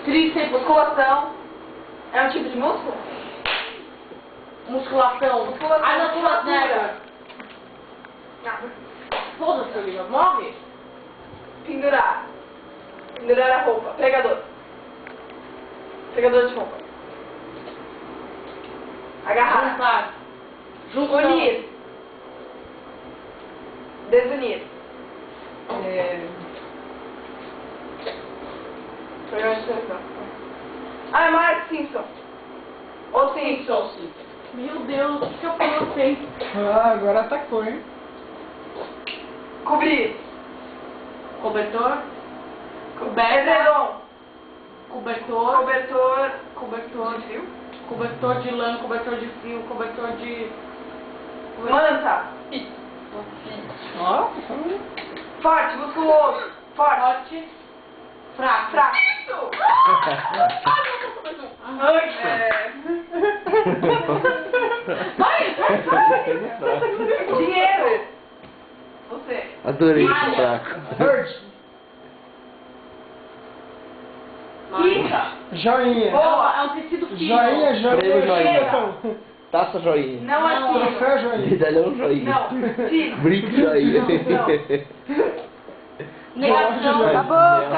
Tríceps. Musculação. É um tipo de músculo? Musculação. Musculação. Arnold Schwarzenegger. Não. Foda-se, Olivia. Morre. Pendurar. Pendurar a roupa. Pregador. Pregador de roupa. Agarrar. Juntar. Junção. Unir. Desunir. Programa de televisão. Ah, é Mark Simpson. Ou Simpson. Meu Deus, o que eu coloquei? Ah, agora atacou, hein? Cobrir. Cobertor. Coberta. Edredom. Cobertor. Cobertor. Cobertor. De fio. Cobertor de lã, cobertor de fio, cobertor de... Manta. Ó, Forte, musculoso. Forte. Forte. Fraco. Fraco. Isso! Dinheiro. Você. Adorei esse Malha. fraco. verde. Rica. Joinha. Boa. É um tecido fino. Joinha, joinha, Prêmio joinha. chutão. Taça joinha. Não aqui. Troféu joinha. Medalhão joinha. Não. Sim. Brinco joinha. Não. Negação. Acabou.